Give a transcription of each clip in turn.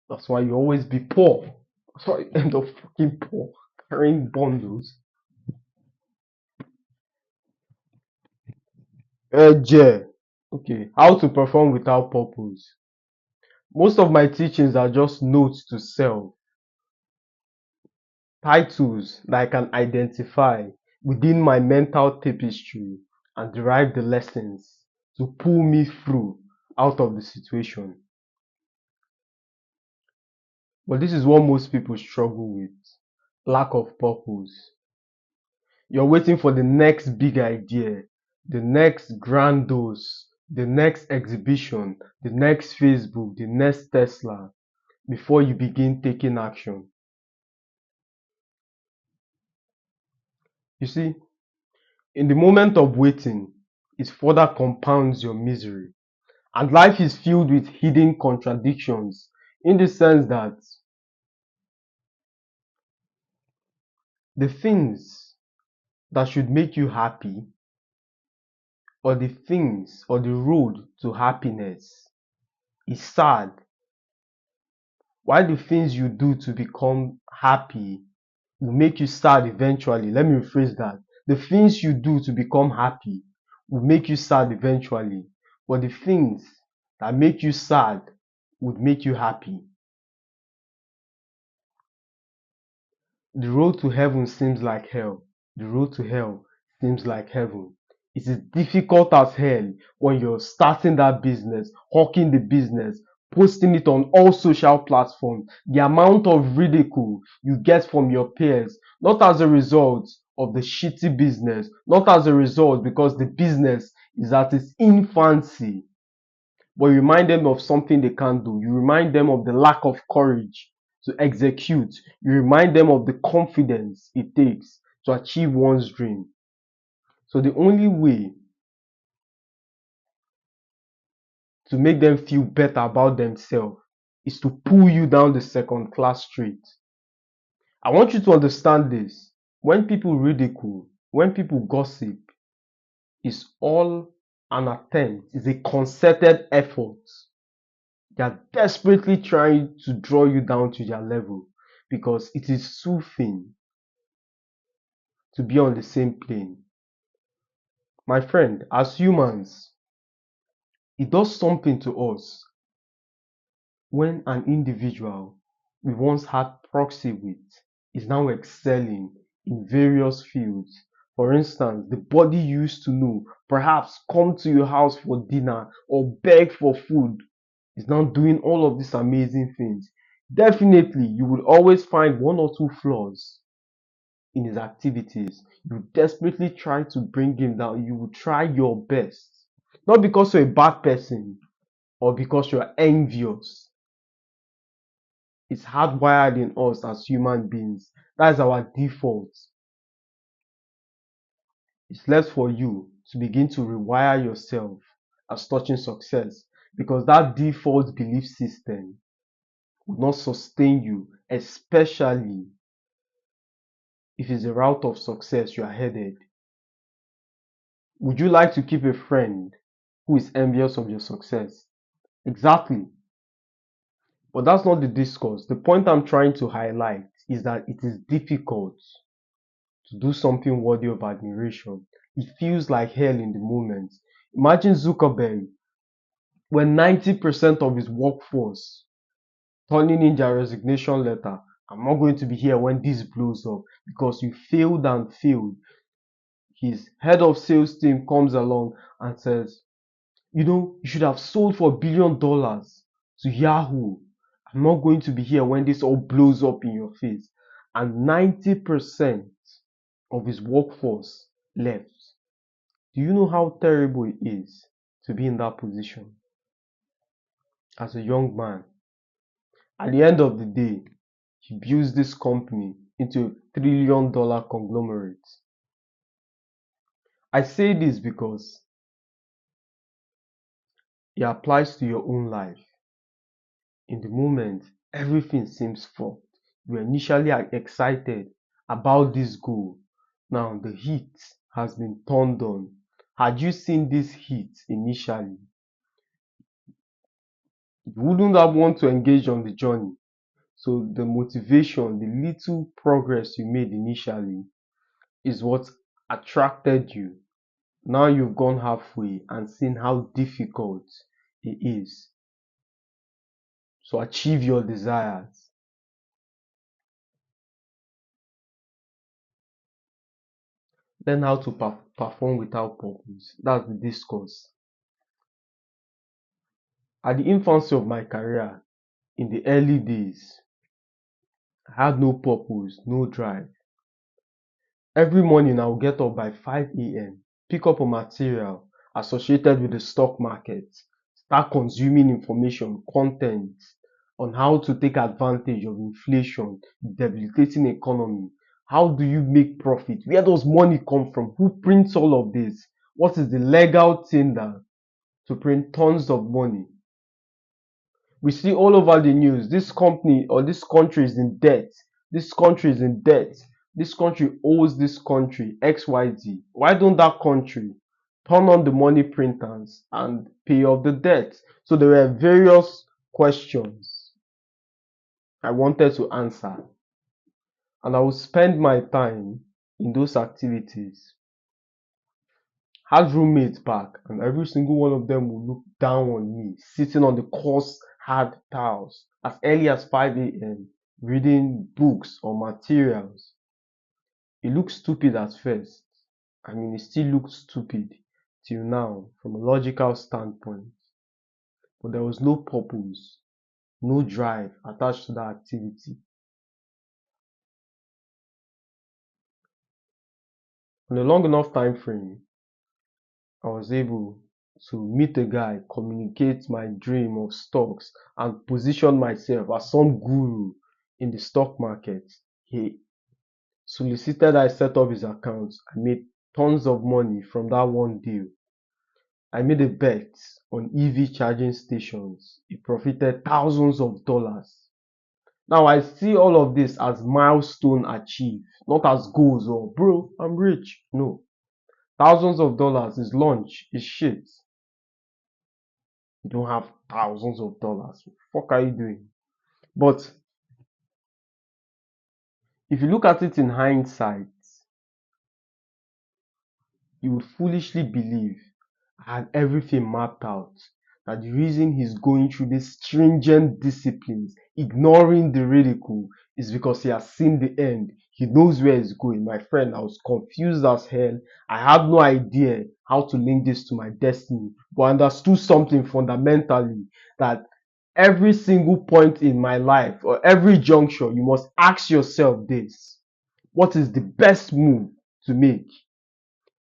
That's why you always be poor. That's why you end up fucking poor, carrying bundles. Yeah. Okay. How to perform without purpose. Most of my teachings are just notes to self, titles that I can identify within my mental tapestry and derive the lessons to pull me through out of the situation. But this is what most people struggle with: lack of purpose. You're waiting for the next big idea, the next grand dose, the next exhibition, the next Facebook, the next Tesla before you begin taking action. You see, in the moment of waiting, it further compounds your misery. And life is filled with hidden contradictions in the sense that the things that should make you happy, or the things or the road to happiness, is sad, while the things you do to become happy will make you sad eventually. Let me rephrase that. The things you do to become happy will make you sad eventually, but the things that make you sad would make you happy. The road to heaven seems like hell. The road to hell seems like heaven. It is difficult as hell when you're starting that business, hawking the business, posting it on all social platforms. The amount of ridicule you get from your peers, not as a result of the shitty business, not as a result because the business is at its infancy, but you remind them of something they can't do. You remind them of the lack of courage to execute. You remind them of the confidence it takes to achieve one's dream. So the only way to make them feel better about themselves is to pull you down the second class street. I want you to understand this. When people ridicule, when people gossip, it's all an attempt, it's a concerted effort. They are desperately trying to draw you down to their level because it is soothing to be on the same plane. My friend, as humans, it does something to us when an individual we once had proxy with is now excelling in various fields. For instance, the body you used to know, perhaps come to your house for dinner or beg for food, is now doing all of these amazing things. Definitely, you will always find one or two flaws in his activities. You desperately try to bring him down. You will try your best. Not because you're a bad person or because you're envious. It's hardwired in us as human beings. That's our default. It's left for you to begin to rewire yourself as touching success because that default belief system will not sustain you, especially if it's a route of success you are headed. Would you like to keep a friend who is envious of your success? Exactly. But that's not the discourse. The point I'm trying to highlight is that it is difficult to do something worthy of admiration. It feels like hell in the moment. Imagine Zuckerberg when 90% of his workforce turning in their resignation letter. I'm not going to be here when this blows up because you failed and failed. His head of sales team comes along and says, you should have sold for $1 billion to Yahoo. I'm not going to be here when this all blows up in your face. And 90% of his workforce left. Do you know how terrible it is to be in that position as a young man? At the end of the day, he builds this company into a $1 trillion conglomerate. I say this because it applies to your own life. In the moment, everything seems fucked. You initially are excited about this goal. Now the heat has been turned on. Had you seen this heat initially, You wouldn't have want to engage on the journey. So the motivation, the little progress you made initially is what attracted you. Now you've gone halfway and seen how difficult it is to achieve your desires. Learn how to perform without purpose. That's the discourse. At the infancy of my career, in the early days, I had no purpose, no drive. Every morning I would get up by 5 a.m., pick up a material associated with the stock market, start consuming information, content on how to take advantage of inflation, debilitating economy. How do you make profit? Where does money come from? Who prints all of this? What is the legal thing that to print tons of money? We see all over the news, this company or this country is in debt. This country is in debt. This country owes this country XYZ. Why don't that country turn on the money printers and pay off the debt? So there were various questions I wanted to answer, and I would spend my time in those activities. Had roommates back, and every single one of them would look down on me, sitting on the coarse, hard tiles as early as 5 a.m., reading books or materials. It looked stupid at first. I mean, it still looks stupid till now from a logical standpoint. But there was no purpose, no drive attached to that activity. On a long enough time frame, I was able to meet a guy, communicate my dream of stocks, and position myself as some guru in the stock market. He solicited I set up his account. I made tons of money from that one deal. I made a bet on EV charging stations. It profited thousands of dollars. Now I see all of this as milestone achieved, not as goals or bro, I'm rich. No. Thousands of dollars is lunch, is shit. You don't have thousands of dollars. What the fuck are you doing? But if you look at it in hindsight, you would foolishly believe I had everything mapped out. That the reason he's going through these stringent disciplines, ignoring the ridicule, is because he has seen the end. He knows where he's going. My friend, I was confused as hell. I had no idea how to link this to my destiny, but I understood something fundamentally, that every single point in my life or every juncture, you must ask yourself this: what is the best move to make?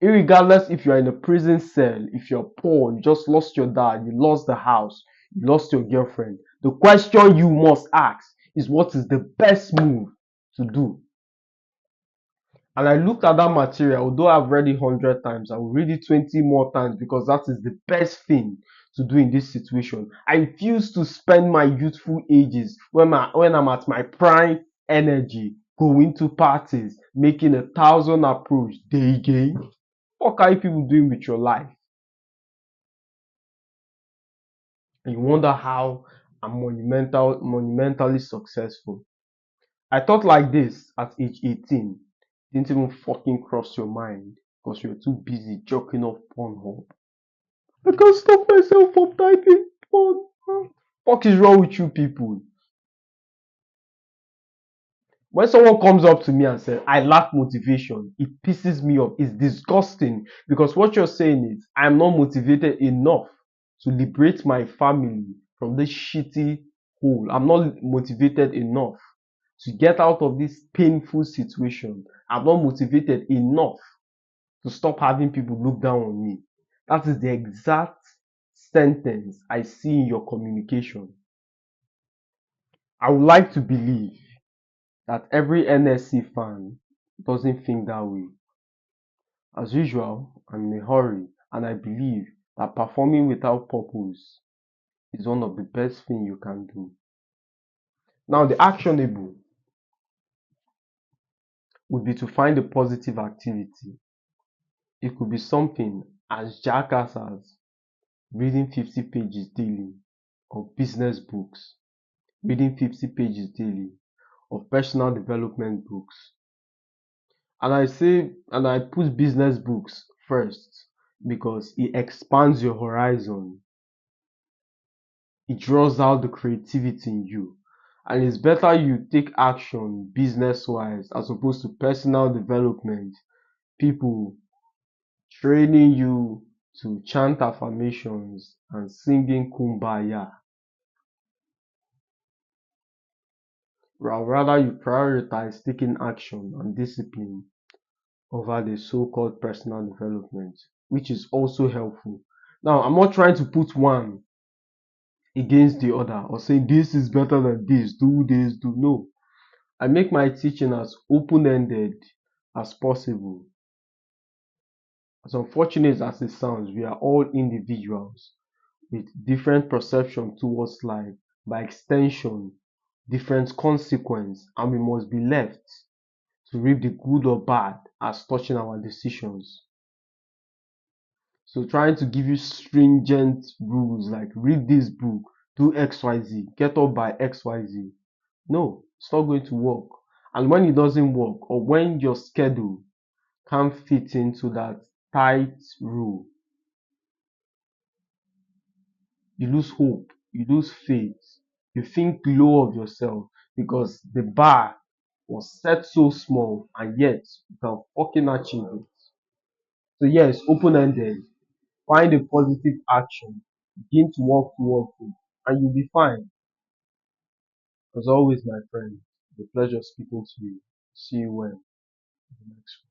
Irregardless if you're in a prison cell, if you're poor, you just lost your dad, you lost the house, you lost your girlfriend, the question you must ask is what is the best move to do? And I looked at that material, although I've read it 100 times, I will read it 20 more times because that is the best thing to do in this situation. I refuse to spend my youthful ages when I'm at my prime energy going to parties, making 1,000 approach day game. What are you people doing with your life? And you wonder how I'm monumentally successful. I thought like this at age 18. Didn't even fucking cross your mind because you're too busy jerking off Pornhub. I can't stop myself from typing porn. Fuck is wrong with you people? When someone comes up to me and says, I lack motivation, it pisses me off. It's disgusting because what you're saying is, I'm not motivated enough to liberate my family from this shitty hole. I'm not motivated enough to get out of this painful situation. I'm not motivated enough to stop having people look down on me. That is the exact sentence I see in your communication. I would like to believe that every NSC fan doesn't think that way. As usual, I'm in a hurry and I believe that performing without purpose is one of the best things you can do. Now, the actionable would be to find a positive activity. It could be something as jackass as reading 50 pages daily. of business books, reading 50 pages daily of personal development books. And I put business books first because it expands your horizon. It draws out the creativity in you. And it's better you take action business wise as opposed to personal development. People training you to chant affirmations and singing kumbaya. Rather, you prioritize taking action and discipline over the so-called personal development, which is also helpful. Now, I'm not trying to put one against the other or saying this is better than this, do. No. I make my teaching as open-ended as possible. As unfortunate as it sounds, we are all individuals with different perception towards life, by extension, different consequence, and we must be left to reap the good or bad as touching our decisions. So trying to give you stringent rules like read this book, do XYZ, get up by XYZ. No, it's not going to work. And when it doesn't work, or when your schedule can't fit into that tight rule, you lose hope, you lose faith, you think low of yourself because the bar was set so small and yet you can fucking achieve it. So yes, open-ended. Find a positive action, begin to work towards it, and you'll be fine. As always, my friend, it's a pleasure speaking to you. See you when the next one.